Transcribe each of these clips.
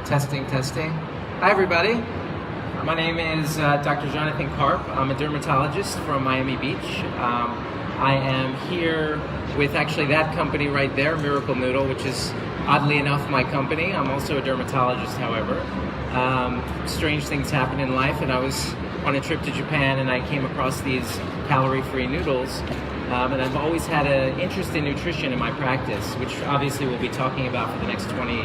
Testing, testing. Hi, everybody. My name is Dr. Jonathan Karp. I'm a dermatologist from Miami Beach. I am here with actually that company right there, Miracle Noodle, which is oddly enough my company. I'm also a dermatologist, however. Strange things happen in life, and I was on a trip to Japan and I came across these calorie-free noodles. And I've always had an interest in nutrition in my practice, which obviously we'll be talking about for the next 20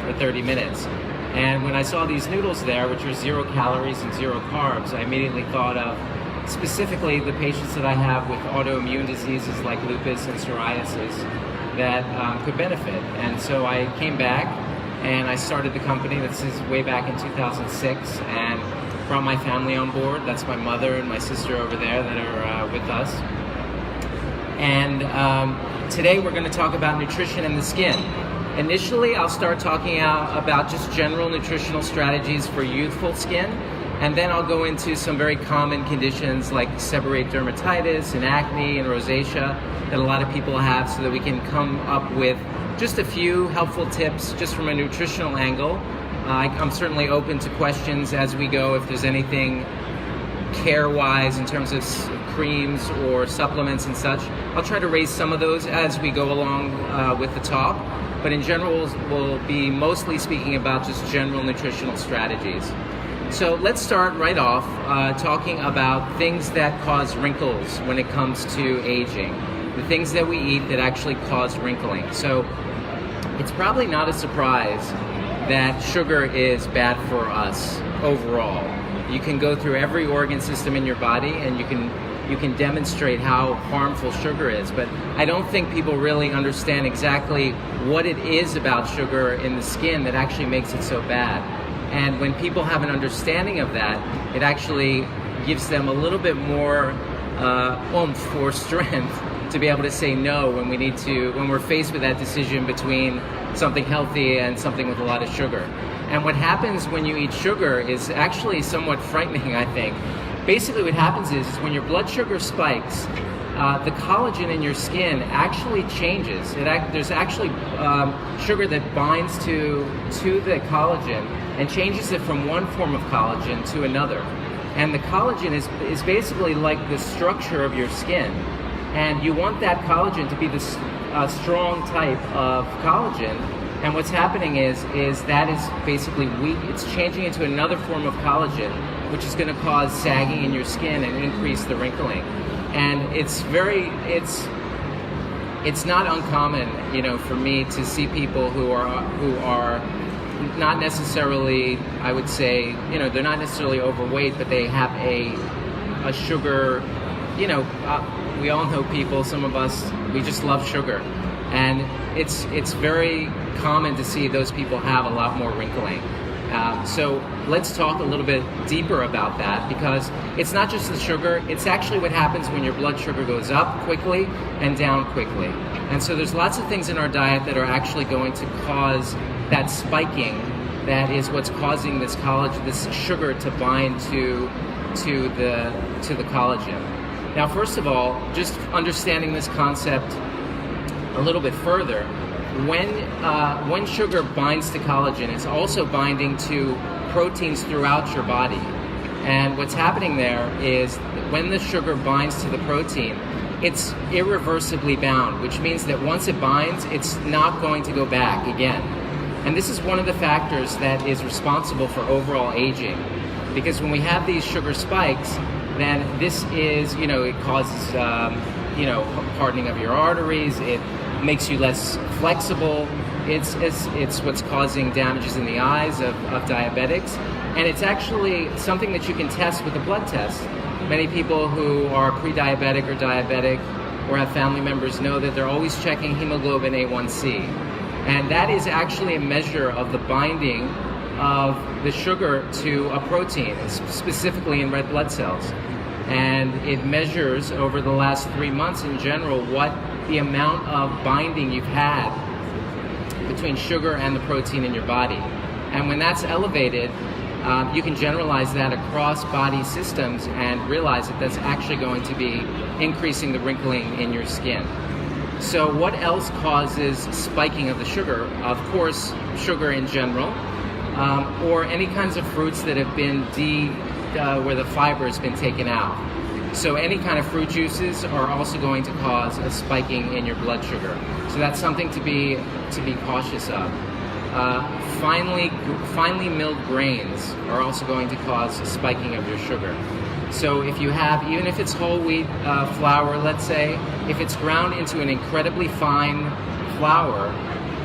or 30 minutes. And when I saw these noodles there, which are 0 calories and 0 carbs, I immediately thought of specifically the patients that I have with autoimmune diseases like lupus and psoriasis that could benefit. And so I came back and I started the company. This is way back in 2006, and brought my family on board. That's my mother and my sister over there that are with us. And today we're going to talk about nutrition in the skin. Initially, I'll start talking about just general nutritional strategies for youthful skin, and then I'll go into some very common conditions like seborrheic dermatitis and acne and rosacea that a lot of people have, so that we can come up with just a few helpful tips just from a nutritional angle. I'm certainly open to questions as we go if there's anything care-wise in terms of creams or supplements and such. I'll try to raise some of those as we go along with the talk, but in general we'll be mostly speaking about just general nutritional strategies. So let's start right off talking about things that cause wrinkles when it comes to aging, the things that we eat that actually cause wrinkling. So it's probably not a surprise that sugar is bad for us overall. You can go through every organ system in your body and you can demonstrate how harmful sugar is, but I don't think people really understand exactly what it is about sugar in the skin that actually makes it so bad. And when people have an understanding of that, it actually gives them a little bit more oomph or strength to be able to say no when we're faced with that decision between something healthy and something with a lot of sugar. And what happens when you eat sugar is actually somewhat frightening, I think. Basically what happens is when your blood sugar spikes, the collagen in your skin actually changes. There's actually sugar that binds to the collagen and changes it from one form of collagen to another. And the collagen is basically like the structure of your skin. And you want that collagen to be the strong type of collagen. And what's happening is that is basically weak. It's changing into another form of collagen, which is going to cause sagging in your skin and increase the wrinkling. And it's not uncommon, for me to see people who are not necessarily, I would say, they're not necessarily overweight, but they have a sugar, we all know people, some of us, we just love sugar. And it's very common to see those people have a lot more wrinkling. So let's talk a little bit deeper about that, because it's not just the sugar, it's actually what happens when your blood sugar goes up quickly and down quickly. And so there's lots of things in our diet that are actually going to cause that spiking. That is what's causing this sugar to bind to the collagen. Now, first of all, just understanding this concept a little bit further, when sugar binds to collagen, it's also binding to proteins throughout your body. And what's happening there is when the sugar binds to the protein, it's irreversibly bound, which means that once it binds, it's not going to go back again. And this is one of the factors that is responsible for overall aging. Because when we have these sugar spikes, then this is, it causes, hardening of your arteries, it makes you less flexible, it's what's causing damages in the eyes of diabetics, and it's actually something that you can test with a blood test. Many people who are pre-diabetic or diabetic or have family members know that they're always checking hemoglobin A1C, and that is actually a measure of the binding of the sugar to a protein, specifically in red blood cells. And it measures over the last 3 months in general what the amount of binding you've had between sugar and the protein in your body. And when that's elevated, you can generalize that across body systems and realize that that's actually going to be increasing the wrinkling in your skin. So what else causes spiking of the sugar? Of course, sugar in general. or any kinds of fruits that have been where the fiber has been taken out. So any kind of fruit juices are also going to cause a spiking in your blood sugar. So that's something to be cautious of. Finely milled grains are also going to cause a spiking of your sugar. So if you have, even if it's whole wheat flour, let's say, if it's ground into an incredibly fine flour,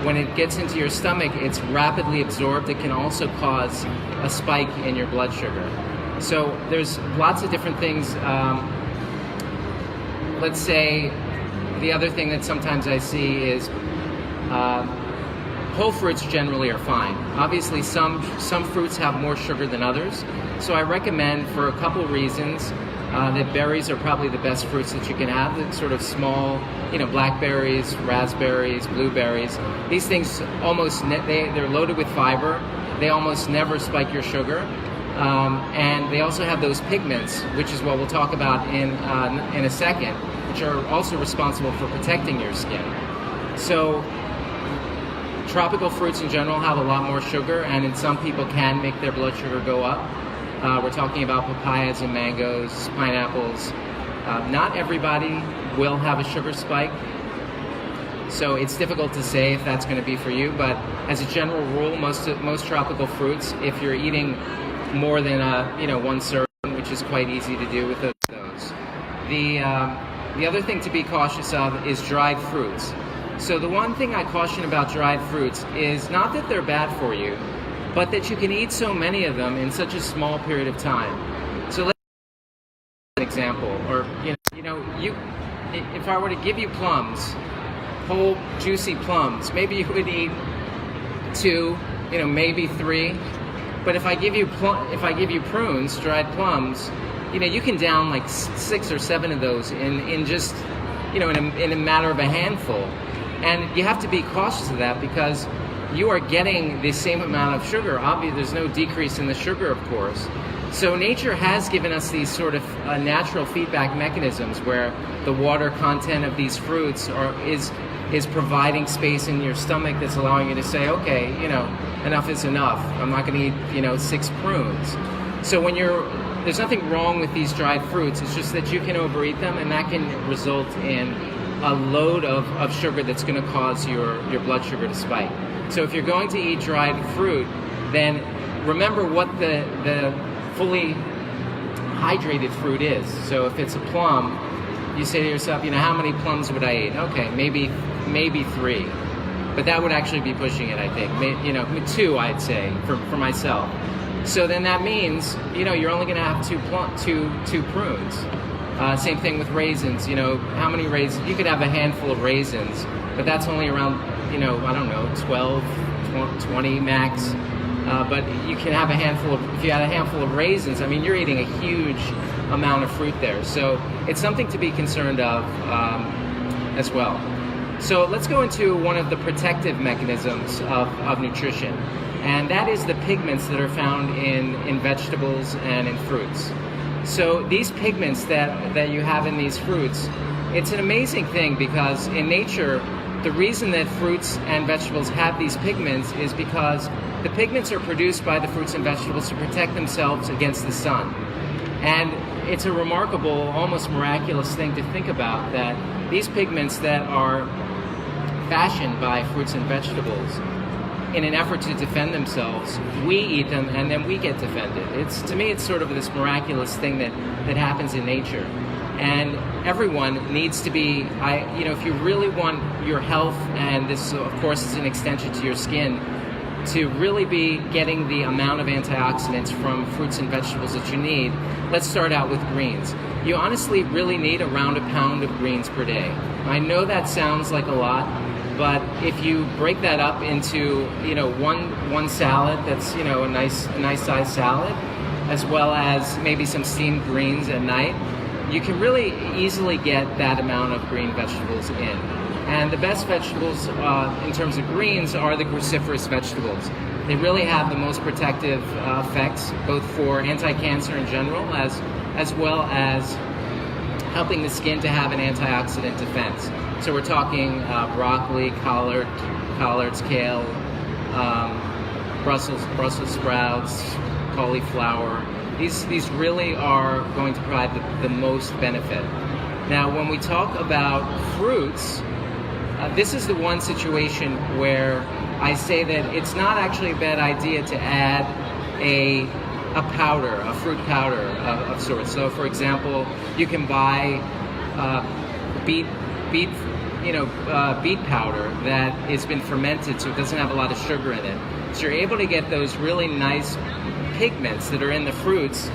when it gets into your stomach, it's rapidly absorbed. It can also cause a spike in your blood sugar. So there's lots of different things. Let's say the other thing that sometimes I see is whole fruits generally are fine. Obviously, some fruits have more sugar than others. So I recommend, for a couple reasons, that berries are probably the best fruits that you can have. The sort of small, blackberries, raspberries, blueberries. These things they're loaded with fiber. They almost never spike your sugar. And they also have those pigments, which is what we'll talk about in a second, which are also responsible for protecting your skin. So tropical fruits in general have a lot more sugar, and in some people can make their blood sugar go up. We're talking about papayas and mangoes, pineapples. Not everybody will have a sugar spike, so it's difficult to say if that's going to be for you, but as a general rule, most tropical fruits, if you're eating more than one serving, which is quite easy to do with those. The other thing to be cautious of is dried fruits. So the one thing I caution about dried fruits is not that they're bad for you, but that you can eat so many of them in such a small period of time. So let's take an example, or if I were to give you plums, whole juicy plums, maybe you would eat 2, maybe 3. But if I give you prunes, dried plums, you can down like 6 or 7 of those in just in a matter of a handful. And you have to be cautious of that because you are getting the same amount of sugar. Obviously, there's no decrease in the sugar, of course. So nature has given us these sort of natural feedback mechanisms where the water content of these fruits is providing space in your stomach that's allowing you to say, okay, enough is enough. I'm not going to eat, 6 prunes. So there's nothing wrong with these dried fruits. It's just that you can overeat them, and that can result in a load of sugar that's going to cause your blood sugar to spike. So if you're going to eat dried fruit, then remember what the fully hydrated fruit is. So if it's a plum, you say to yourself, how many plums would I eat? Okay, maybe 3. But that would actually be pushing it, I think. 2, I'd say, for myself. So then that means, you're only going to have 2 prunes. Same thing with raisins. How many raisins? You could have a handful of raisins, but that's only around, 12, 20 max. But you can have if you had a handful of raisins, you're eating a huge amount of fruit there. So it's something to be concerned of as well. So let's go into one of the protective mechanisms of nutrition, and that is the pigments that are found in vegetables and in fruits. So these pigments that you have in these fruits, it's an amazing thing because in nature, the reason that fruits and vegetables have these pigments is because the pigments are produced by the fruits and vegetables to protect themselves against the sun. And it's a remarkable, almost miraculous thing to think about, that these pigments that are fashioned by fruits and vegetables in an effort to defend themselves, we eat them and then we get defended. To me, it's sort of this miraculous thing that happens in nature. And everyone needs to be, if you really want your health, and this, of course, is an extension to your skin, to really be getting the amount of antioxidants from fruits and vegetables that you need, let's start out with greens. You honestly really need around 1 pound of greens per day. I know that sounds like a lot, but if you break that up into, one salad that's, a nice sized salad, as well as maybe some steamed greens at night, you can really easily get that amount of green vegetables in. And the best vegetables in terms of greens are the cruciferous vegetables. They really have the most protective effects, both for anti-cancer in general, as well as helping the skin to have an antioxidant defense. So we're talking broccoli, collards, kale, Brussels sprouts, cauliflower. These really are going to provide the most benefit. Now, when we talk about fruits, this is the one situation where I say that it's not actually a bad idea to add a powder, a fruit powder of sorts. So, for example, you can buy beet powder that has been fermented, so it doesn't have a lot of sugar in it. So you're able to get those really nice pigments that are in the fruits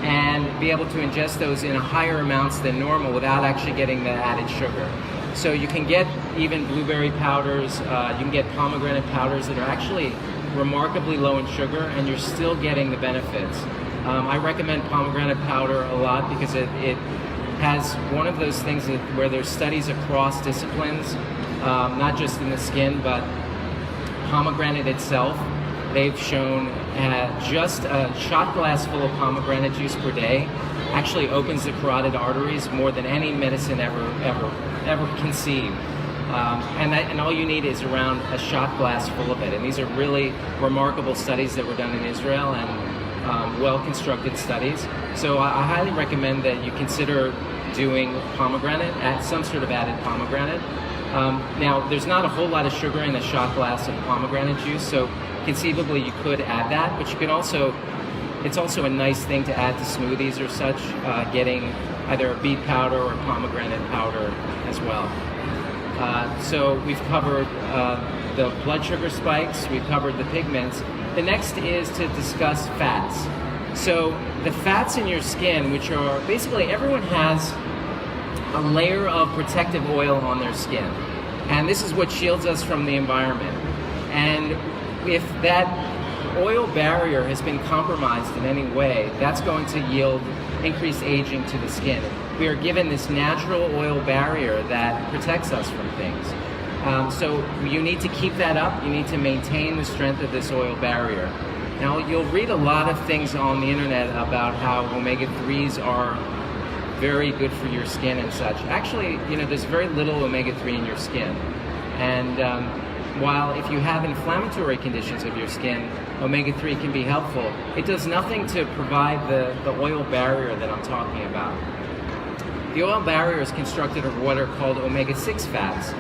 and be able to ingest those in higher amounts than normal without actually getting the added sugar. So you can get even blueberry powders, you can get pomegranate powders that are actually remarkably low in sugar, and you're still getting the benefits. I recommend pomegranate powder a lot because it has one of those things where there's studies across disciplines, not just in the skin, but pomegranate itself. They've shown just a shot glass full of pomegranate juice per day actually opens the carotid arteries more than any medicine ever conceived. And all you need is around a shot glass full of it. And these are really remarkable studies that were done in Israel, and well-constructed studies. So I highly recommend that you consider doing pomegranate, add some sort of added pomegranate. Now, there's not a whole lot of sugar in a shot glass of pomegranate juice, so conceivably you could add that, but you could also, it's also a nice thing to add to smoothies or such, getting either a beet powder or pomegranate powder as well. So we've covered the blood sugar spikes, we've covered the pigments. The next is to discuss fats. So the fats in your skin, which are basically, everyone has a layer of protective oil on their skin. And this is what shields us from the environment. And if that oil barrier has been compromised in any way, that's going to yield increased aging to the skin. We are given this natural oil barrier that protects us from things. So you need to keep that up. You need to maintain the strength of this oil barrier. Now, you'll read a lot of things on the internet about how omega-3s are very good for your skin and such. Actually, there's very little omega-3 in your skin. And while if you have inflammatory conditions of your skin, omega-3 can be helpful, it does nothing to provide the oil barrier that I'm talking about. The oil barrier is constructed of what are called omega-6 fats.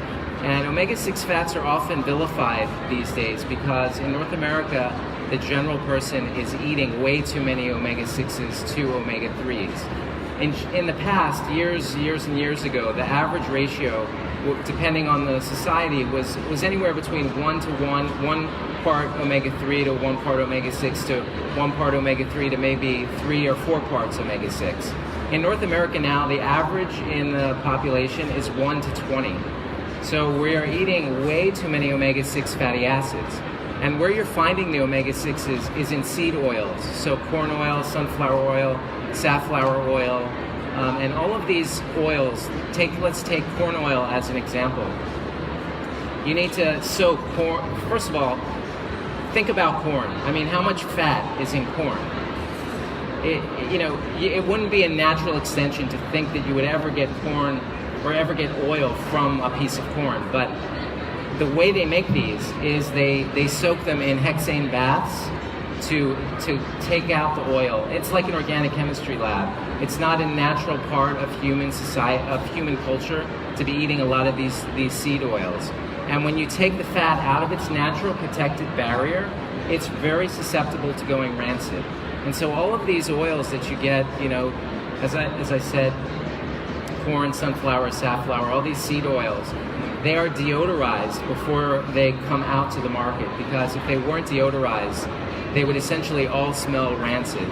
And omega-6 fats are often vilified these days because in North America, the general person is eating way too many omega-6s to omega-3s. In the past, years and years ago, the average ratio, depending on the society, was anywhere between 1 to 1 part omega-3 to 1 part omega-6 to 1 part omega-3 to maybe 3 or 4 parts omega-6. In North America now, the average in the population is 1 to 20. So we are eating way too many omega-6 fatty acids. And where you're finding the omega-6s is in seed oils. So corn oil, sunflower oil, safflower oil, and all of these oils. Let's take corn oil as an example. You need to soak corn. First of all, think about corn. I mean, how much fat is in corn? It wouldn't be a natural extension to think that you would ever get corn or ever get oil from a piece of corn. But the way they make these is they soak them in hexane baths to take out the oil. It's like an organic chemistry lab. It's not a natural part of human society, of human culture, to be eating a lot of these seed oils. And when you take the fat out of its natural protected barrier, it's very susceptible to going rancid. And so all of these oils that you get, as I said, corn, sunflower, safflower, all these seed oils, they are deodorized before they come out to the market, because if they weren't deodorized, they would essentially all smell rancid.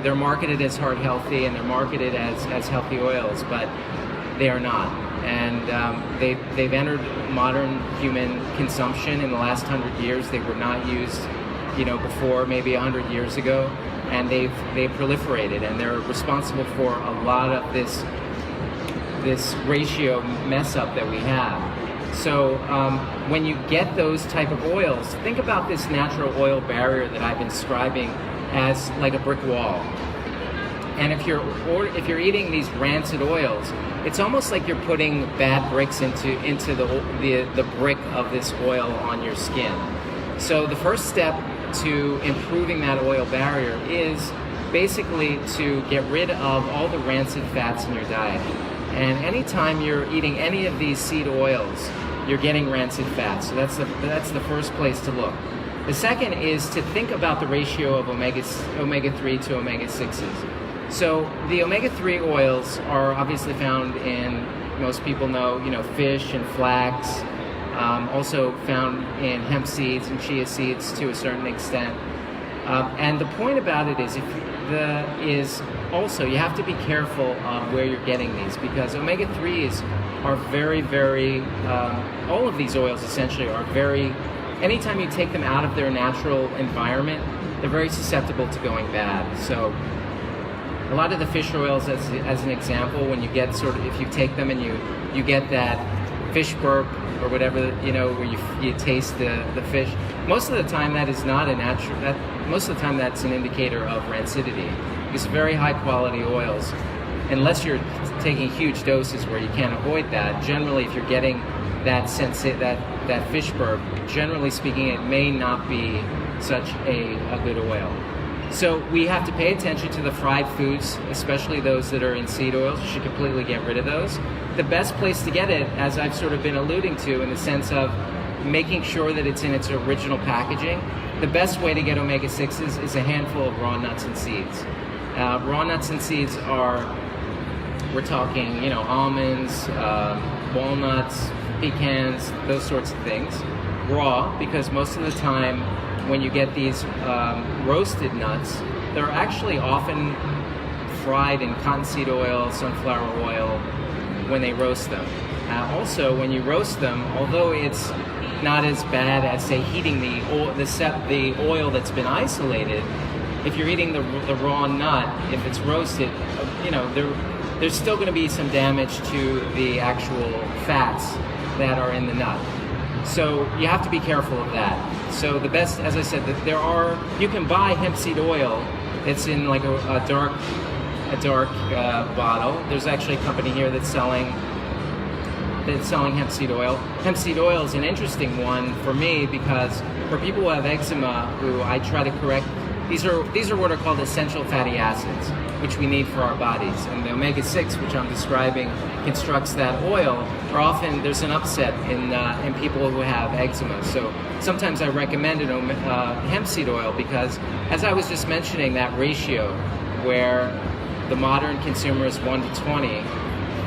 They're marketed as heart healthy and they're marketed as healthy oils, but they are not. And they've entered modern human consumption in the last 100 years. They were not used, before maybe 100 years ago, and they've proliferated, and they're responsible for a lot of this ratio mess up that we have. So when you get those type of oils, think about this natural oil barrier that I've been describing as like a brick wall. And if you're eating these rancid oils, it's almost like you're putting bad bricks into the brick of this oil on your skin. So the first step to improving that oil barrier is basically to get rid of all the rancid fats in your diet. And anytime you're eating any of these seed oils, you're getting rancid fats. So that's the first place to look. The second is to think about the ratio of omega-3 to omega-6s. So the omega-3 oils are obviously found in, most people know, fish and flax, also found in hemp seeds and chia seeds to a certain extent. And the point about it is, also you have to be careful of where you're getting these, because omega-3s are very, very, all of these oils essentially are very, anytime you take them out of their natural environment, they're very susceptible to going bad. So a lot of the fish oils, as an example, when you get if you take them and you get that fish burp or whatever, where you taste the fish, most of the time that is not most of the time that's an indicator of rancidity. These very high quality oils, unless you're taking huge doses where you can't avoid that, generally if you're getting that fish burp, generally speaking, it may not be such a good oil. So we have to pay attention to the fried foods, especially those that are in seed oils. You should completely get rid of those. The best place to get it, as I've sort of been alluding to, in the sense of making sure that it's in its original packaging, the best way to get omega-6s is a handful of raw nuts and seeds. Raw nuts and seeds are, we're talking, almonds, walnuts, pecans, those sorts of things. Raw, because most of the time when you get these roasted nuts, they're actually often fried in cottonseed oil, sunflower oil, when they roast them. Also, when you roast them, although it's not as bad as, say, heating the oil that's been isolated, if you're eating the raw nut, if it's roasted, there's still going to be some damage to the actual fats that are in the nut. So you have to be careful of that. So the best, as I said, you can buy hemp seed oil. It's in like a dark bottle. There's actually a company here that's selling hemp seed oil. Hemp seed oil is an interesting one for me because for people who have eczema, who I try to correct, these are what are called essential fatty acids, which we need for our bodies. And the omega-6, which I'm describing, constructs that oil. Or often there's an upset in people who have eczema. So sometimes I recommend hemp seed oil because, as I was just mentioning, that ratio where the modern consumer is 1 to 20,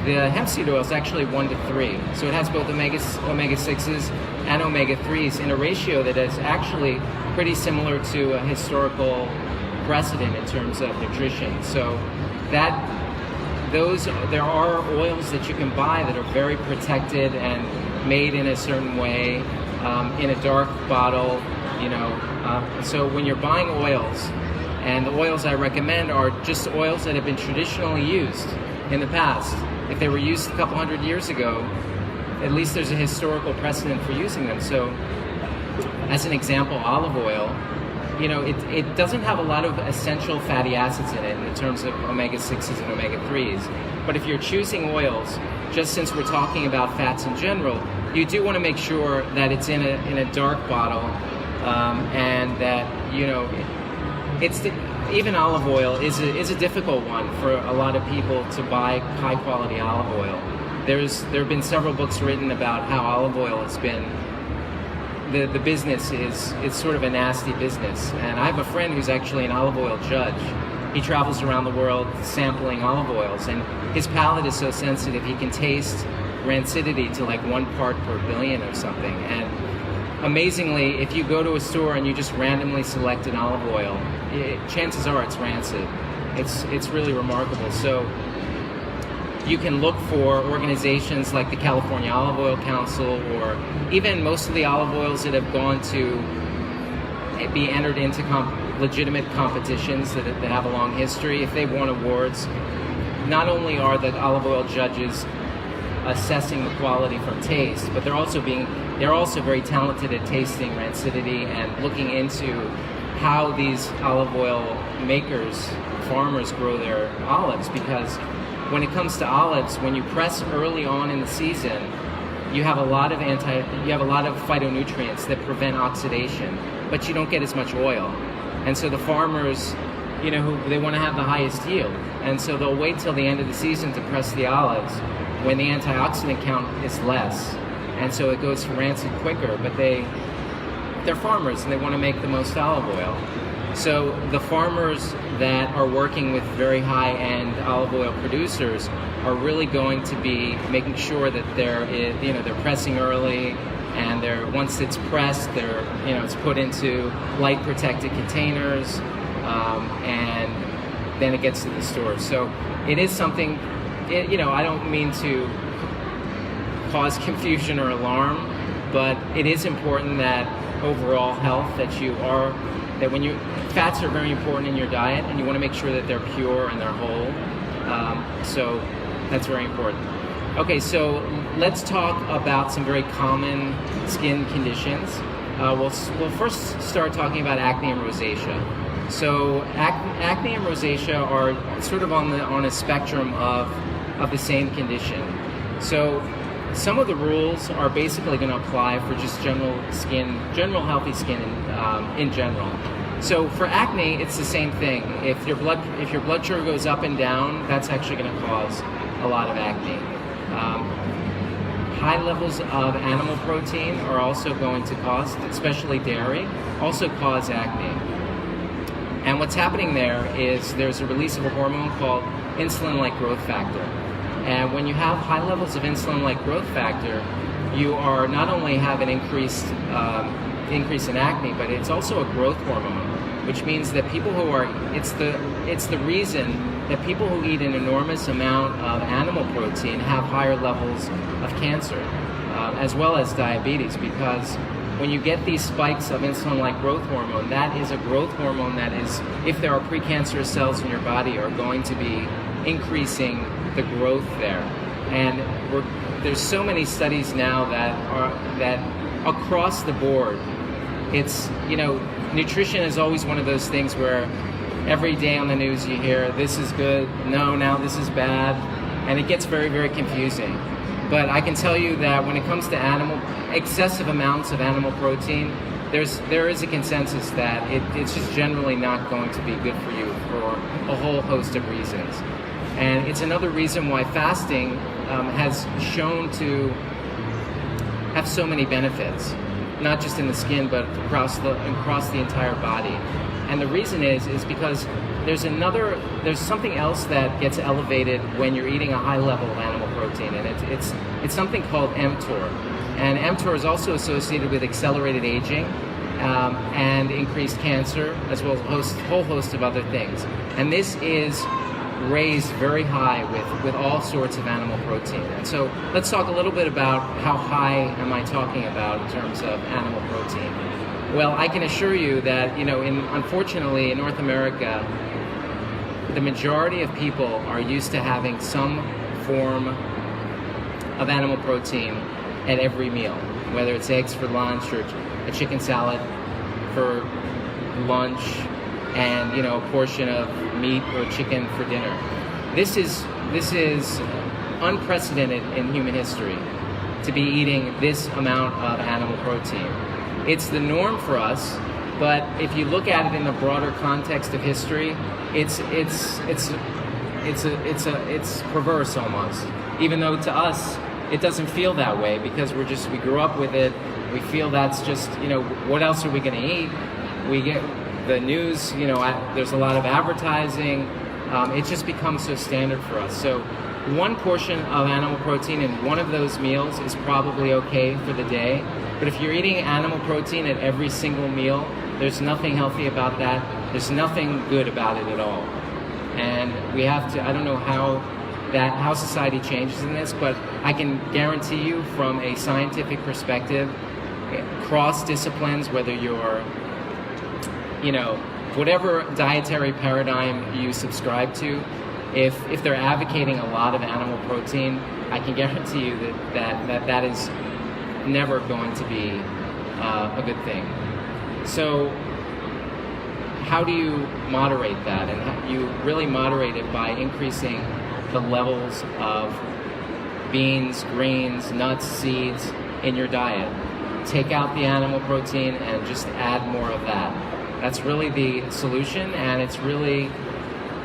the hemp seed oil is actually 1 to 3. So it has both omega-6s and omega-3s in a ratio that is actually pretty similar to a historical precedent in terms of nutrition. So there are oils that you can buy that are very protected and made in a certain way, in a dark bottle, so when you're buying oils, and the oils I recommend are just oils that have been traditionally used in the past. If they were used a couple hundred years ago, at least there's a historical precedent for using them. So as an example, olive oil, it doesn't have a lot of essential fatty acids in it in terms of omega-6s and omega-3s. But if you're choosing oils, just since we're talking about fats in general, you do want to make sure that it's in a dark bottle, and that, even olive oil is a difficult one for a lot of people to buy high quality olive oil. There have been several books written about how olive oil has been, the business is sort of a nasty business. And I have a friend who's actually an olive oil judge. He travels around the world sampling olive oils, and his palate is so sensitive he can taste rancidity to like 1 part per billion or something. And amazingly, if you go to a store and you just randomly select an olive oil, chances are it's rancid. It's really remarkable. So you can look for organizations like the California Olive Oil Council, or even most of the olive oils that have gone to be entered into legitimate competitions that have a long history. If they've won awards, not only are the olive oil judges assessing the quality from taste, but they're also very talented at tasting rancidity and looking into how these olive oil farmers grow their olives. Because when it comes to olives, when you press early on in the season, you have a lot of phytonutrients that prevent oxidation, but you don't get as much oil. And so the farmers, they want to have the highest yield, and so they'll wait till the end of the season to press the olives when the antioxidant count is less, and so it goes rancid quicker. But they're farmers and they want to make the most olive oil. So the farmers that are working with very high-end olive oil producers are really going to be making sure that they're pressing early, and once it's pressed, it's put into light protected containers, and then it gets to the stores. So it is something, I don't mean to cause confusion or alarm, but it is important that overall health, fats are very important in your diet, and you want to make sure that they're pure and they're whole. So that's very important. Okay, so let's talk about some very common skin conditions. We'll first start talking about acne and rosacea. So acne and rosacea are sort of on a spectrum of the same condition. So some of the rules are basically going to apply for just general healthy skin in general. So for acne, it's the same thing. If your blood sugar goes up and down, that's actually going to cause a lot of acne. High levels of animal protein are also going to cause, especially dairy, also cause acne. And what's happening there's a release of a hormone called insulin-like growth factor. And when you have high levels of insulin-like growth factor, you are not only have an increase in acne, but it's also a growth hormone, which means that it's the reason that people who eat an enormous amount of animal protein have higher levels of cancer, as well as diabetes, because when you get these spikes of insulin-like growth hormone, that is a growth hormone that is, if there are precancerous cells in your body, are going to be increasing the growth there. And there's so many studies now that across the board, it's, nutrition is always one of those things where every day on the news you hear, this is good, no, now this is bad, and it gets very, very confusing. But I can tell you that when it comes to excessive amounts of animal protein, there is a consensus that it's just generally not going to be good for you for a whole host of reasons. And it's another reason why fasting has shown to have so many benefits, not just in the skin, but across the entire body. And the reason is because there's something else that gets elevated when you're eating a high level of animal protein, and it's something called mTOR. And mTOR is also associated with accelerated aging and increased cancer, as well as a whole host of other things. And this is raised very high with all sorts of animal protein. And so let's talk a little bit about how high am I talking about in terms of animal protein. Well, I can assure you that, unfortunately, in North America, the majority of people are used to having some form of animal protein at every meal, whether it's eggs for lunch or a chicken salad for lunch, and a portion of meat or chicken for dinner. This is unprecedented in human history, to be eating this amount of animal protein. It's the norm for us, but if you look at it in the broader context of history, it's perverse almost. Even though to us it doesn't feel that way, because we grew up with it. We feel that's just, what else are we going to eat? We get the news, there's a lot of advertising. It just becomes so standard for us. So one portion of animal protein in one of those meals is probably okay for the day. But if you're eating animal protein at every single meal, there's nothing healthy about that. There's nothing good about it at all. And we have to, I don't know how society changes in this, but I can guarantee you from a scientific perspective, cross disciplines, whether you're, whatever dietary paradigm you subscribe to, if they're advocating a lot of animal protein, I can guarantee you that is never going to be a good thing. So how do you moderate that? And you really moderate it by increasing the levels of beans, grains, nuts, seeds in your diet. Take out the animal protein and just add more of that. That's really the solution, and it's really,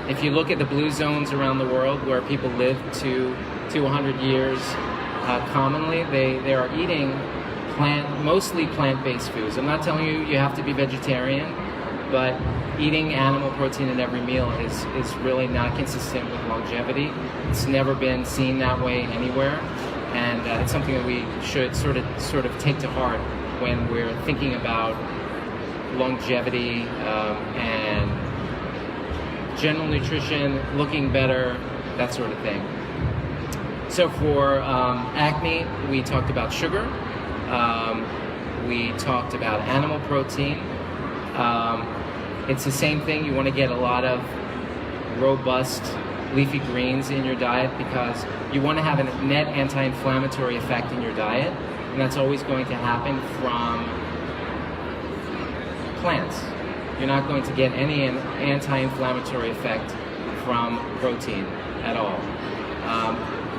if you look at the blue zones around the world where people live to 100 years, commonly they are eating mostly plant-based foods. I'm not telling you have to be vegetarian, but eating animal protein in every meal is really not consistent with longevity. It's never been seen that way anywhere, and it's something that we should sort of take to heart when we're thinking about longevity and general nutrition, looking better, that sort of thing. So for acne, we talked about sugar. We talked about animal protein. It's the same thing. You want to get a lot of robust leafy greens in your diet because you want to have a net anti-inflammatory effect in your diet, and that's always going to happen from plants. You're not going to get any anti-inflammatory effect from protein at all.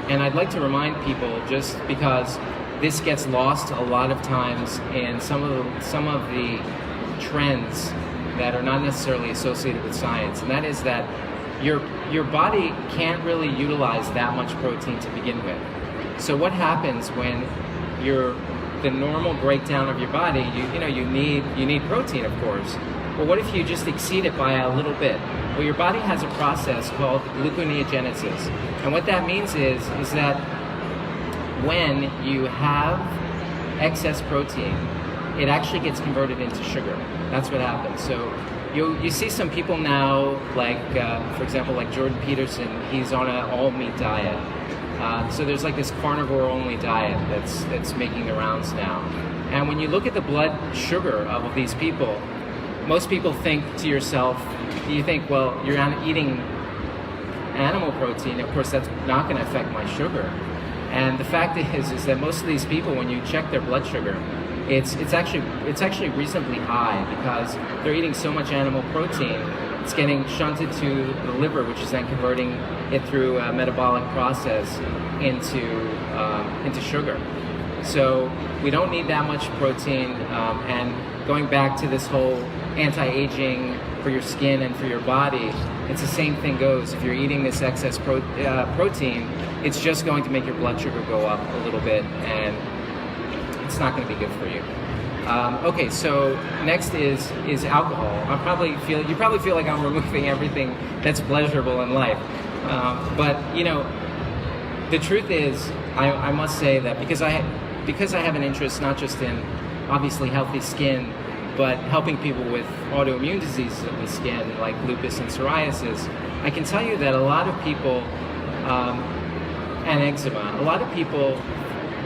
And I'd like to remind people, just because this gets lost a lot of times in some of the trends that are not necessarily associated with science, and that is that your body can't really utilize that much protein to begin with. So what happens when the normal breakdown of your body, you need protein, of course. But what if you just exceed it by a little bit? Well, your body has a process called gluconeogenesis. And what that means is that when you have excess protein, it actually gets converted into sugar. That's what happens. So you see some people now, like for example, like Jordan Peterson, he's on an all-meat diet. So there's like this carnivore-only diet that's making the rounds now. And when you look at the blood sugar of these people, most people think to yourself, you think, well, you're eating animal protein, of course that's not going to affect my sugar. And the fact is that most of these people, when you check their blood sugar, it's actually reasonably high because they're eating so much animal protein. It's getting shunted to the liver, which is then converting it through a metabolic process into sugar. So we don't need that much protein. And going back to this whole anti-aging for your skin and for your body, it's the same thing goes. If you're eating this excess protein, it's just going to make your blood sugar go up a little bit, and it's not going to be good for you. Okay, so next is alcohol. You probably feel like I'm removing everything that's pleasurable in life, but the truth is, I must say that because I have an interest not just in obviously healthy skin, but helping people with autoimmune diseases of the skin like lupus and psoriasis, I can tell you that a lot of people and eczema, a lot of people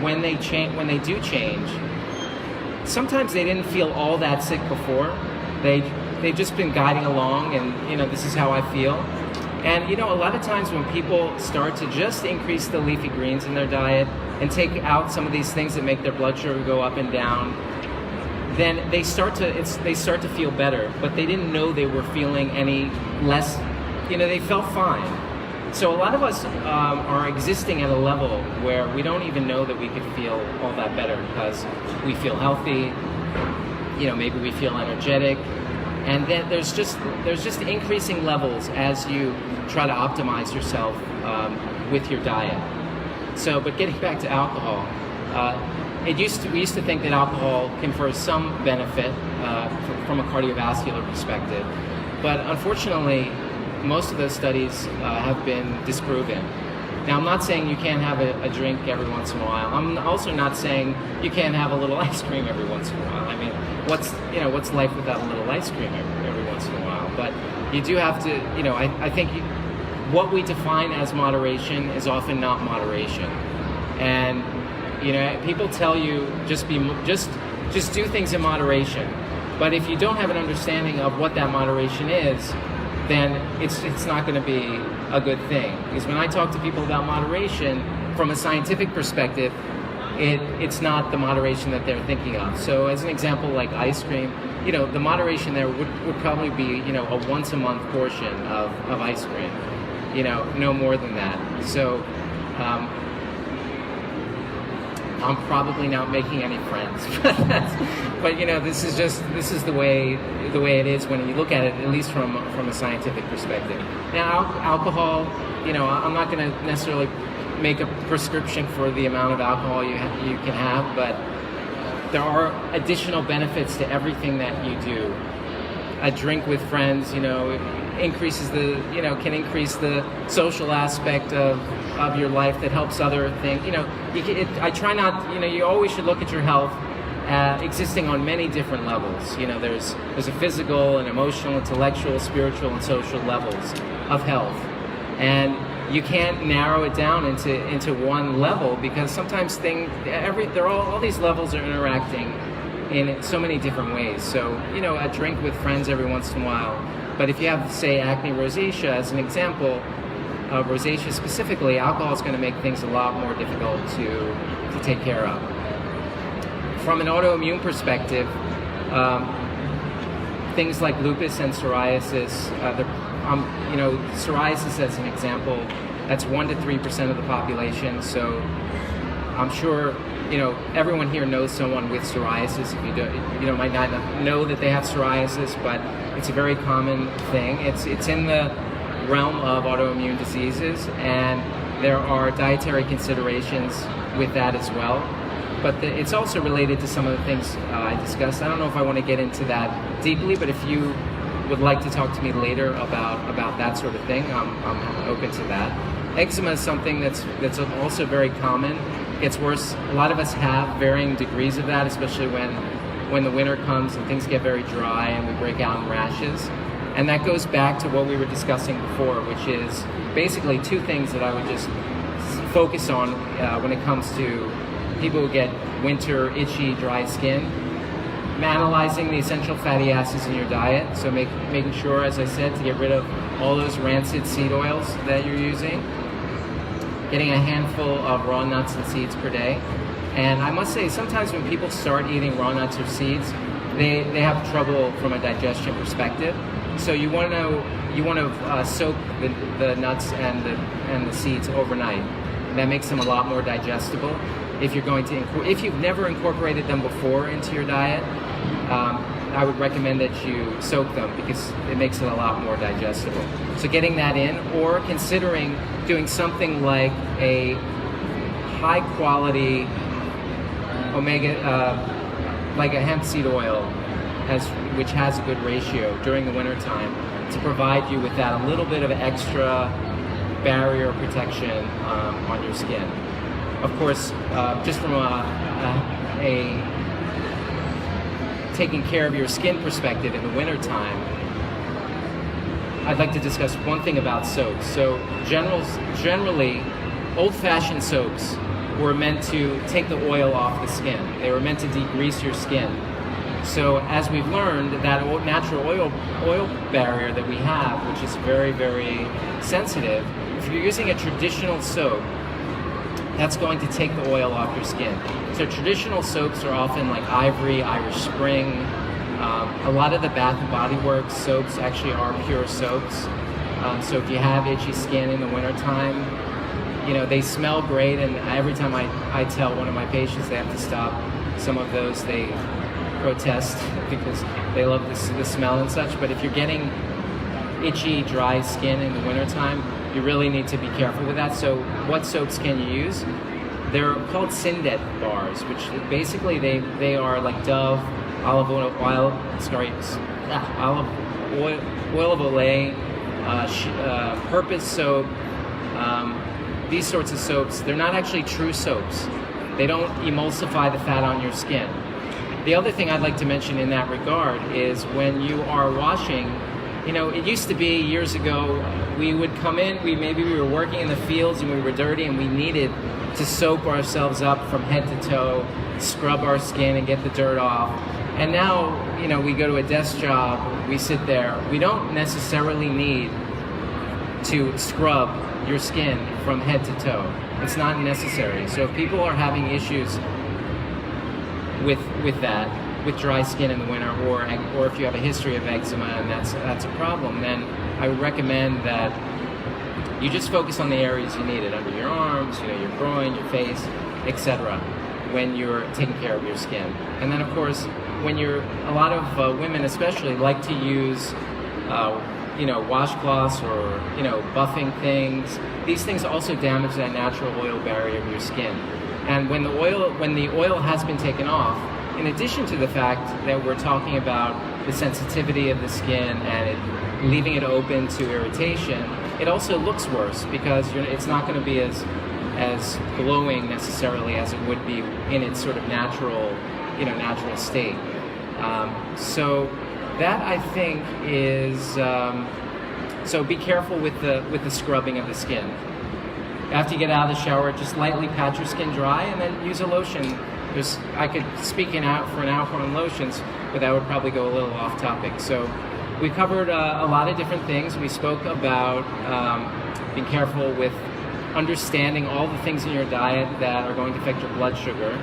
when they do change, sometimes they didn't feel all that sick before. They've just been guiding along, and this is how I feel. And a lot of times when people start to just increase the leafy greens in their diet and take out some of these things that make their blood sugar go up and down, then they start to feel better, but they didn't know they were feeling any less. They felt fine. So a lot of us are existing at a level where we don't even know that we could feel all that better because we feel healthy. Maybe we feel energetic, and then there's just increasing levels as you try to optimize yourself with your diet. So, but getting back to alcohol. We used to think that alcohol confers some benefit from a cardiovascular perspective, but unfortunately, most of those studies have been disproven. Now, I'm not saying you can't have a drink every once in a while. I'm also not saying you can't have a little ice cream every once in a while. I mean, what's life without a little ice cream every once in a while? But you do have to, I think what we define as moderation is often not moderation, and people tell you just do things in moderation. But if you don't have an understanding of what that moderation is, then it's not going to be a good thing. Because when I talk to people about moderation from a scientific perspective, it's not the moderation that they're thinking of. So as an example, like ice cream, the moderation there would probably be a once a month portion of ice cream, no more than that. So I'm probably not making any friends. But you know, this is the way it is when you look at it, at least from a scientific perspective. Now, alcohol, you know, I'm not going to necessarily make a prescription for the amount of alcohol you can have, but there are additional benefits to everything that you do. A drink with friends, you know, can increase the social aspect of your life that helps other things. You know, I try not, you know, you always should look at your health existing on many different levels. You know, there's a physical and emotional, intellectual, spiritual, and social levels of health, and you can't narrow it down into one level, because sometimes all these levels are interacting in so many different ways. So, you know, a drink with friends every once in a while. But if you have, say, acne rosacea as an example, rosacea specifically, alcohol is going to make things a lot more difficult to take care of. From an autoimmune perspective, things like lupus and psoriasis, you know, psoriasis as an example, that's 1 to 3% of the population. So I'm sure, you know, everyone here knows someone with psoriasis. If you don't, you know, might not know that they have psoriasis, but it's a very common thing. It's in the realm of autoimmune diseases, and there are dietary considerations with that as well. But it's also related to some of the things I discussed. I don't know if I want to get into that deeply, but if you would like to talk to me later about that sort of thing, I'm open to that. Eczema is something that's also very common. It gets worse. A lot of us have varying degrees of that, especially when the winter comes and things get very dry and we break out in rashes. And that goes back to what we were discussing before, which is basically two things that I would just focus on when it comes to people who get winter, itchy, dry skin. Analyzing the essential fatty acids in your diet, so making sure, as I said, to get rid of all those rancid seed oils that you're using. Getting a handful of raw nuts and seeds per day. And I must say, sometimes when people start eating raw nuts or seeds, they have trouble from a digestion perspective. So you want to soak the nuts and the seeds overnight. That makes them a lot more digestible. If you've never incorporated them before into your diet, I would recommend that you soak them, because it makes it a lot more digestible. So getting that in, or considering doing something like a high quality omega, like a hemp seed oil, which has a good ratio during the winter time, to provide you with that a little bit of extra barrier protection on your skin. Of course, just from a taking care of your skin perspective in the wintertime, I'd like to discuss one thing about soaps. So generally, old-fashioned soaps were meant to take the oil off the skin. They were meant to degrease your skin. So as we've learned, that natural oil barrier that we have, which is very, very sensitive, if you're using a traditional soap, that's going to take the oil off your skin. So traditional soaps are often like Ivory, Irish Spring. A lot of the Bath and Body Works soaps actually are pure soaps. So if you have itchy skin in the wintertime, you know, they smell great, and every time I tell one of my patients they have to stop some of those, they protest because they love the smell and such. But if you're getting itchy, dry skin in the wintertime, you really need to be careful with that. So what soaps can you use? They're called Syndet bars, which basically they are like Dove, olive oil of Olay, Purpose soap. These sorts of soaps, they're not actually true soaps. They don't emulsify the fat on your skin. The other thing I'd like to mention in that regard is when you are washing, you know, it used to be years ago, we would come in, maybe we were working in the fields and we were dirty and we needed to soap ourselves up from head to toe, scrub our skin and get the dirt off. And now, you know, we go to a desk job, we sit there. We don't necessarily need to scrub your skin from head to toe. It's not necessary. So if people are having issues with that, with dry skin in the winter, or if you have a history of eczema and that's a problem, then I would recommend that you just focus on the areas you need it, under your arms, you know, your groin, your face, etc. when you're taking care of your skin. And then of course, when a lot of women especially like to use washcloths or buffing things. These things also damage that natural oil barrier of your skin. And when the oil has been taken off, in addition to the fact that we're talking about the sensitivity of the skin and leaving it open to irritation, it also looks worse because it's not going to be as glowing necessarily as it would be in its sort of natural state. So that, I think, is so be careful with the scrubbing of the skin. After you get out of the shower, just lightly pat your skin dry and then use a lotion. I could speak for an hour on lotions, but that would probably go a little off topic. So we covered a lot of different things. We spoke about being careful with understanding all the things in your diet that are going to affect your blood sugar.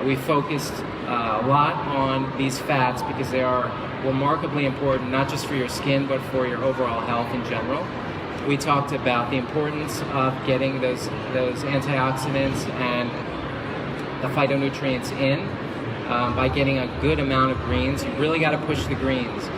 We focused a lot on these fats because they are remarkably important, not just for your skin, but for your overall health in general. We talked about the importance of getting those antioxidants and the phytonutrients in by getting a good amount of greens. You really got to push the greens.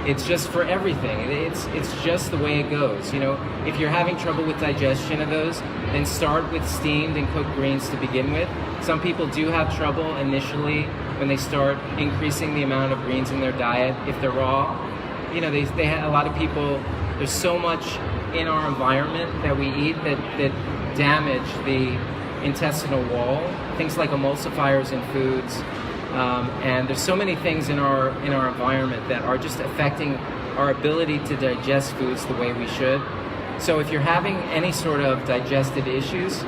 It's just for everything. It's just the way it goes. If you're having trouble with digestion of those, then start with steamed and cooked greens to begin with. Some people do have trouble initially when they start increasing the amount of greens in their diet if they're raw. They have a lot of people. There's so much in our environment that we eat that damage the intestinal wall. Things like emulsifiers in foods. And there's so many things in our environment that are just affecting our ability to digest foods the way we should. So if you're having any sort of digestive issues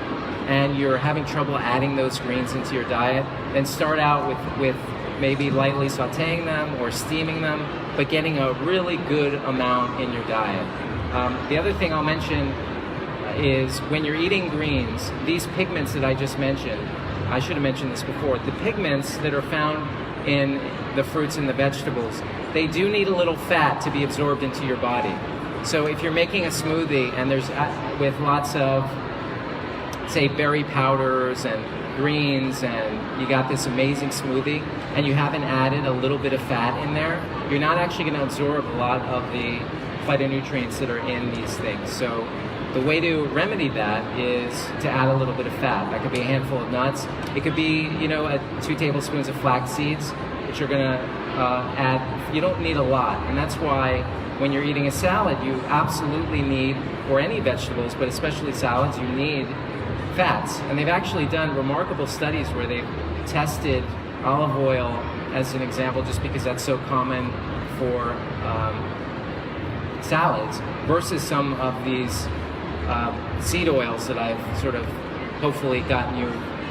and you're having trouble adding those greens into your diet, then start out with maybe lightly sauteing them or steaming them, but getting a really good amount in your diet. The other thing I'll mention is when you're eating greens, these pigments that I just mentioned, I should have mentioned this before, the pigments that are found in the fruits and the vegetables, they do need a little fat to be absorbed into your body. So if you're making a smoothie and there's with lots of, say, berry powders and greens, and you got this amazing smoothie and you haven't added a little bit of fat in there, you're not actually going to absorb a lot of the phytonutrients that are in these things. So the way to remedy that is to add a little bit of fat. That could be a handful of nuts. It could be, 2 tablespoons of flax seeds that you're going to add. You don't need a lot, and that's why when you're eating a salad, you absolutely need, or any vegetables, but especially salads, you need fats. And they've actually done remarkable studies where they've tested olive oil as an example, just because that's so common for salads, versus some of these seed oils that I've sort of hopefully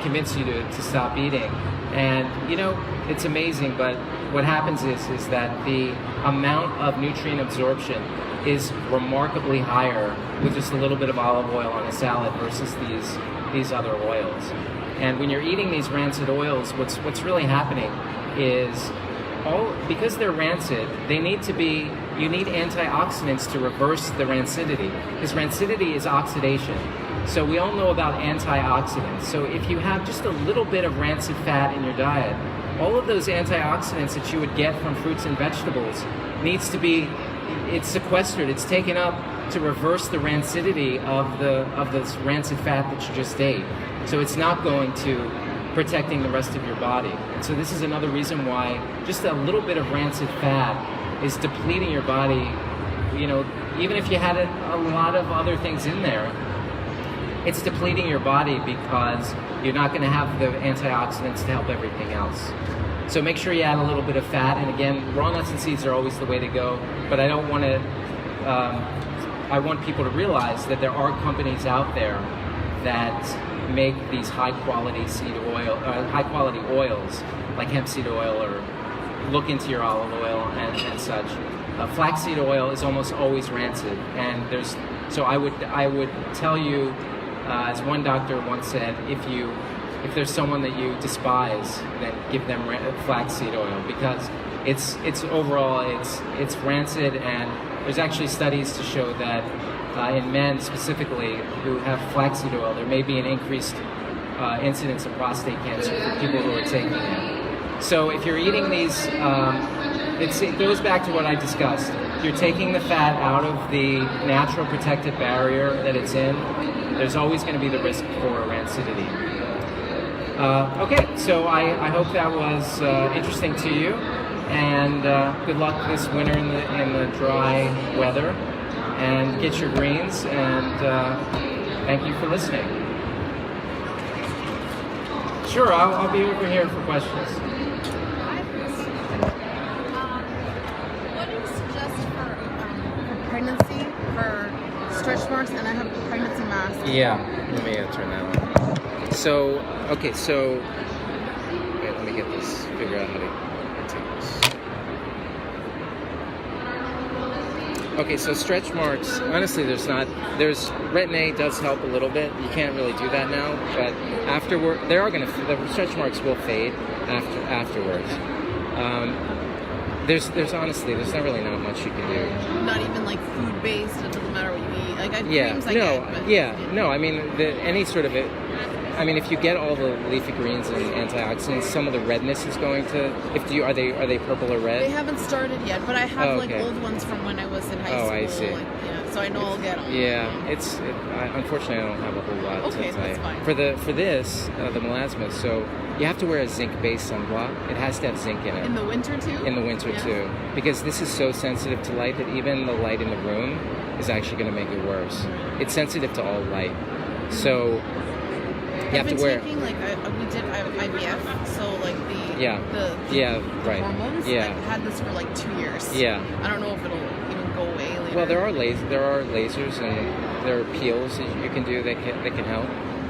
convinced you to stop eating. And it's amazing, but what happens is that the amount of nutrient absorption is remarkably higher with just a little bit of olive oil on a salad versus these other oils. And when you're eating these rancid oils, what's really happening is because they're rancid, you need antioxidants to reverse the rancidity, because rancidity is oxidation. So we all know about antioxidants. So if you have just a little bit of rancid fat in your diet, all of those antioxidants that you would get from fruits and vegetables it's sequestered, it's taken up to reverse the rancidity of this rancid fat that you just ate. So it's not going to protecting the rest of your body. And so this is another reason why just a little bit of rancid fat is depleting your body. Even if you had a lot of other things in there, it's depleting your body because you're not going to have the antioxidants to help everything else. So make sure you add a little bit of fat. And again, raw nuts and seeds are always the way to go. But I don't want to. I want people to realize that there are companies out there that make these high-quality high-quality oils, like hemp seed oil, or look into your olive oil and such. Flaxseed oil is almost always rancid, and so I would tell you, as one doctor once said, if there's someone that you despise, then give them flaxseed oil, because it's overall it's rancid, and there's actually studies to show that in men specifically who have flaxseed oil, there may be an increased incidence of prostate cancer for people who are taking it. So if you're eating these, it goes back to what I discussed. You're taking the fat out of the natural protective barrier that it's in. There's always going to be the risk for rancidity. Okay, so I hope that was interesting to you, and good luck this winter in the dry weather, and get your greens, and thank you for listening. Sure, I'll be over here for questions. What do you suggest for pregnancy, for stretch marks, and I have a pregnancy mask? Yeah, let me turn that on. So, okay, so, wait, let me get this, figure out how to take this. Okay, so stretch marks, honestly, there's Retin-A does help a little bit. You can't really do that now, but afterward, the stretch marks will fade afterwards. There's honestly, there's not much you can do. Not even like food based. It doesn't matter what you eat. Like creams, I get, but I mean, any sort of it. I mean, if you get all the leafy greens and antioxidants, some of the redness is going to. Are they purple or red? They haven't started yet, but I have like old ones from when I was in high school. Oh, I see. Like, so I know I'll get them. Yeah, unfortunately I don't have a whole lot. Okay, that's fine. For this, the melasma. So you have to wear a zinc-based sunblock. It has to have zinc in it. In the winter too. In the winter too, because this is so sensitive to light that even the light in the room is actually going to make it worse. It's sensitive to all light, so you have to wear. Taking, like we did IVF, so like the hormones. Yeah, I've had this for like 2 years. Yeah, I don't know if it'll even go away later. Well, there are lasers and there are peels that you can do that can help.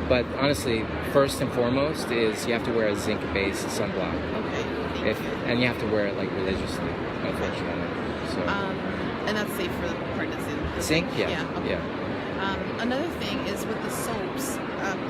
But honestly, first and foremost is you have to wear a zinc-based sunblock. Okay. And you have to wear it like religiously, unfortunately. So. And that's safe for pregnancy. Zinc, yeah. Okay. Another thing is with the soaps.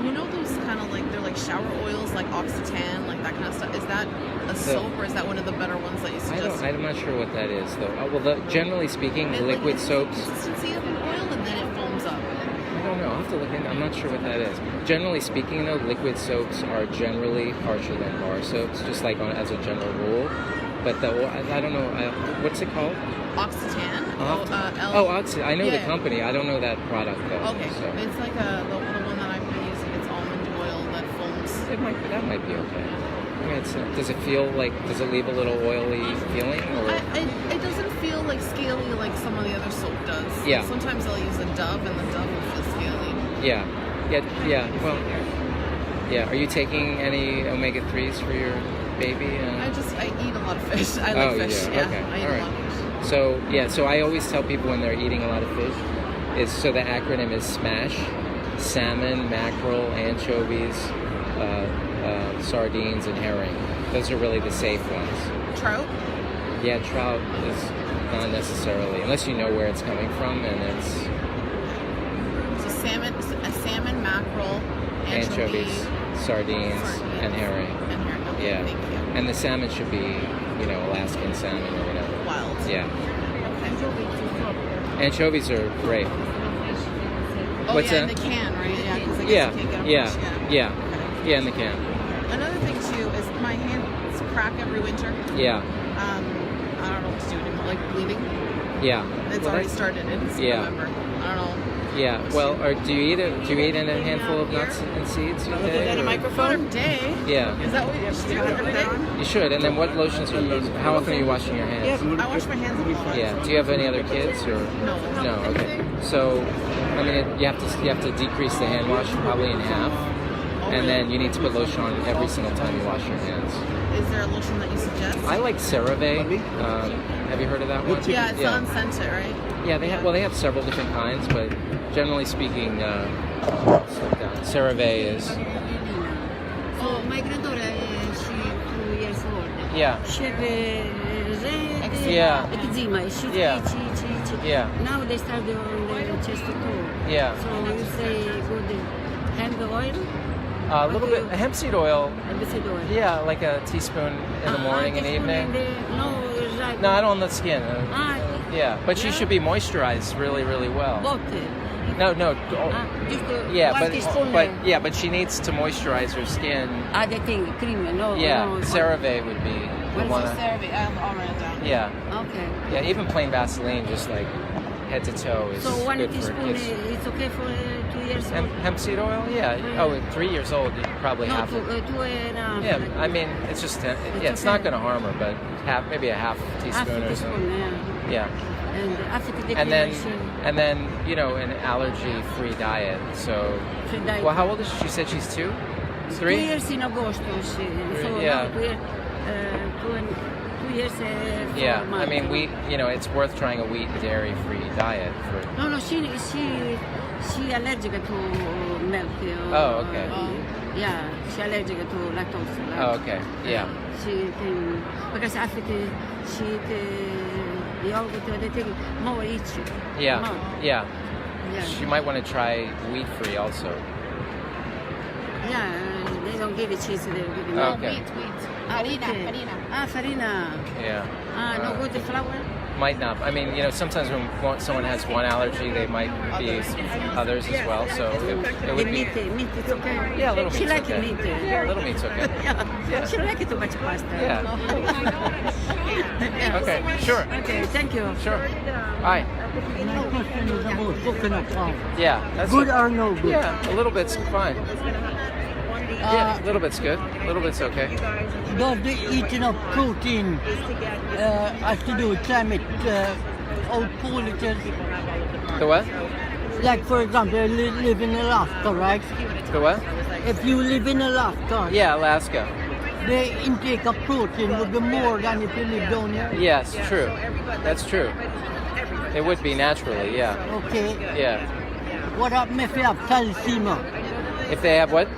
You know those kind of like, they're like shower oils, like Occitan, like that kind of stuff. Is that a soap, or is that one of the better ones that you suggest? I'm not sure what that is, though. Generally speaking, liquid like, soaps. The consistency of an oil, and then it foams up. I don't know. I'll have to look into. I'm not sure what that is. Generally speaking, though, liquid soaps are generally harsher than bar soaps, just like as a general rule. But I don't know. What's it called? Occitan. Occitan. I know the company. I don't know that product though. Okay. So. It's like the one that I've been using. It's almond oil that foams. That might be okay. I mean, does it feel like? Does it leave a little oily feeling? Or? It doesn't feel like scaly like some of the other soap does. Yeah. Like sometimes I'll use a Dove, and the Dove will feel scaly. Yeah. Well, yeah. Are you taking any omega-3s for your baby? I eat a lot of fish. I like fish. Yeah. Okay. I eat a lot of fish. So I always tell people when they're eating a lot of fish, so the acronym is SMASH: salmon, mackerel, anchovies, sardines, and herring. Those are really the safe ones. Trout? Yeah, trout is not necessarily, unless you know where it's coming from, and it's. So salmon, mackerel, anchovies, sardines, and herring. Okay, yeah. Thank you. And the salmon should be, Alaskan salmon or whatever. Wild. Yeah. Okay. Anchovies are great. What's that? In the can, right? Yeah, because I guess you can't get them Yeah, in the can. Another thing too is my hands crack every winter. Yeah. I don't know what to do anymore. Like bleeding. Yeah. It's already started. It's November. I don't know. Yeah. Well, do you eat a handful of nuts and seeds a day? A microphone a day. Yeah. Is that what you should do every day? You should. And then what lotions are you using? How often are you washing your hands? I wash my hands a lot. Yeah. Do you have any other kids or? No. No. Okay. So, I mean, you have to decrease the hand wash probably in half, and then you need to put lotion on every single time you wash your hands. Is there a lotion that you suggest? I like CeraVe. Have you heard of that one? Yeah, it's unscented, right? Yeah, they have several different kinds, but generally speaking, CeraVe is. So my granddaughter, she 2 years old. Yeah. She have eczema. She Yeah. Now they started on the chest too. Yeah. So you say good hemp oil. A little bit hemp seed oil. Hemp seed oil. Yeah, like a teaspoon in the morning and evening. No, not on the skin. Ah. Yeah, but she should be moisturized really, really well. Both. No, no. Just Yeah, one teaspoon. but she needs to moisturize her skin. The thing, cream, no. Yeah, no. CeraVe would be What the is one. the CeraVe? I'll write it down. Yeah, Okay. yeah. Even plain Vaseline, just like head to toe, is So one good for teaspoon, kids. it's okay for 2 years old? Hemp seed oil, yeah. Oh, at 3 years old, you probably No, have to. 2.5. Yeah, I mean, it's just it's okay. not going to harm her, but maybe a half Half teaspoon a or something. teaspoon, yeah. Yeah, And after the and then declaration, an allergy-free diet. So, free diet. well, how old is she? She said she's 2, 3. 2 years in August, so Yeah. now 2 years, 2 years, 4 Yeah, I months. mean, it's worth trying a wheat and dairy-free diet for. No, she allergic to milk. Oh, okay. Yeah, she allergic to lactose. Oh, okay. Yeah. She can, because after she yogurt, they take more each. Yeah. More. Yeah. Yeah. She might want to try wheat-free also. Yeah, they don't give it cheese, they give it Oh, milk. okay. Wheat. Farina. Okay. Farina. Yeah. No good flour? Might not. I mean, sometmes when someone has one allergy, they might be others as well. So it The would be. meat is okay. Yeah, a little She meat's like okay. meat. Yeah, a little meat's okay. Yeah. She like too much pasta. Yeah. Yeah. Okay. Sure. Okay, thank you. Sure. Hi. My question is about coconut oil. Yeah. That's Good or no good? Yeah, a little bit's fine. Yeah, a little bit's good. A little bit's okay. Does the eating of protein has to do with climate? How cool it is? The what? Like for example, you live in Alaska, right? The what? If you live in Alaska, Yeah, Alaska. the intake of protein would be more than if you live down here. Yes, true. That's true. It would be naturally, yeah. Okay. Yeah. What happens if you have thalassemia? If they have what?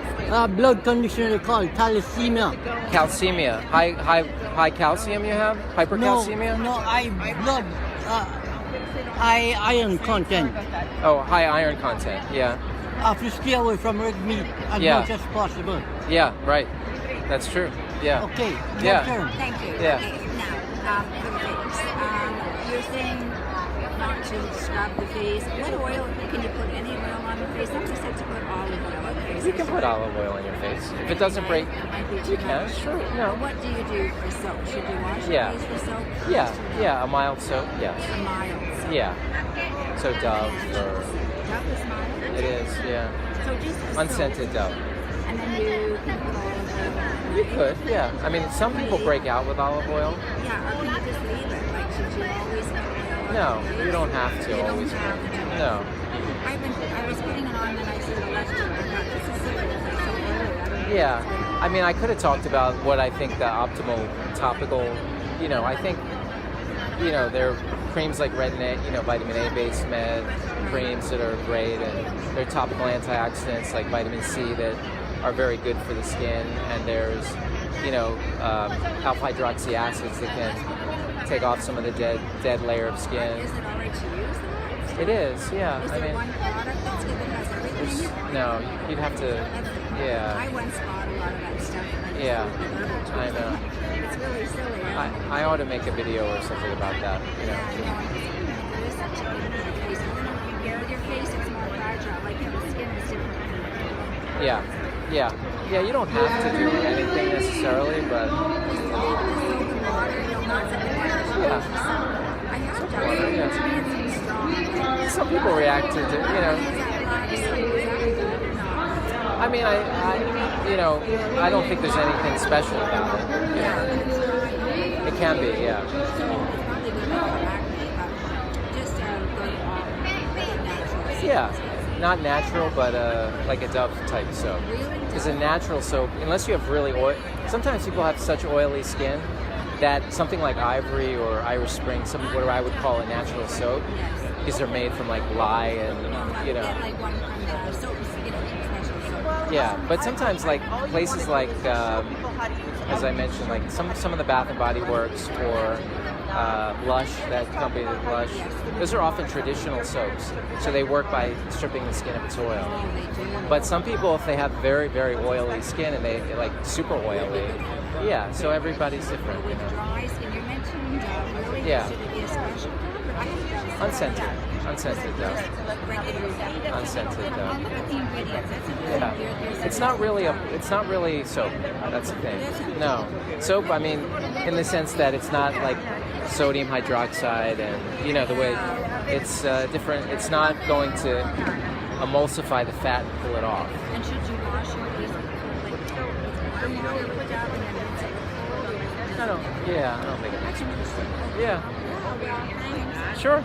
Blood condition they call it thalassemia. Calcemia. High calcium you have? Hypercalcemia? No, blood, high iron content. Oh, high iron content. Yeah. Have to stay away from red meat as Yeah. much as possible. Yeah, right. That's true. Yeah. Okay, your Yeah. turn. Thank you. Yeah. Okay, now, for the face. You're saying not to scrub the face. What oil, can you put any oil on the face? Somebody said to put olive oil on the face. You can put olive oil on your face. If it doesn't break, That might be you too can. much. Sure. No. What do you do for soap? Should you wash Yeah. your face with soap? Yeah. Yeah. A mild soap. Yes. Mild soap. Yeah. So Dove or Dove is mild? it is. Yeah. So just the Unscented soap. Dove. And then you can put olive oil on. You could. Yeah. I mean, some people break out with olive oil. Yeah, or can you just leave it? Like, should you always put oil on No, your face? you don't have to You don't always. have to. No. I was putting it on and I sort of left it. I thought, this is so oily. So oily. I don't know. Yeah, I mean, I could have talked about what I think the optimal topical, I think, there are creams like Retin-A, vitamin A based med creams that are great, and there are topical antioxidants like vitamin C that are very good for the skin, and there's, alpha hydroxy acids that can take off some of the dead layer of skin. Is it alright to use that? It is, yeah. Is I there mean, one product that's good that has everything? no, you'd have to, I yeah. once bought a lot of that stuff and I just Yeah, threw it in the garbage. I know. It's really silly. I ought to make a video or something about that. Yeah, it is such a good for the face. And then when you bare your face, it's more fragile. Like the skin is different. Yeah. You don't have to do anything necessarily, but yeah. I have done Water, it. yeah. To me, it seems strong. Some people react to, Is that good or not? I mean, I don't think there's anything special about it. Yeah. It can be, yeah. Probably good for acne, but just good natural. Yeah, not natural, but like a Dove type soap. Because a natural soap, unless you have really oil, sometimes people have such oily skin that something like Ivory or Irish Spring, what I would call a natural soap, because they're made from like lye and, Get like one from the soaps, special soap. Yeah, but sometimes like places like, as I mentioned, like some of the Bath and Body Works or Lush, that company that Lush, those are often traditional soaps. So they work by stripping the skin of its oil. Oh, they do. But some people, if they have very, very oily skin and they like super oily, Yeah, so everybody's different, you With know. dries, and you mentioned really Yeah. should it be a special cup? Or I have to Unscented. Unscented though. regular. Unscented though. Look at the ingredients. That's interesting. Yeah. There's It's not really soap. That's the thing. No. Soap, I mean, in the sense that it's not like sodium hydroxide and, you know, the way it's different. It's not going to emulsify the fat and pull it off. And should you wash your face with warm water with that and then rinse it with cold? I don't think it makes a difference. Yeah. Well, thanks. Sure.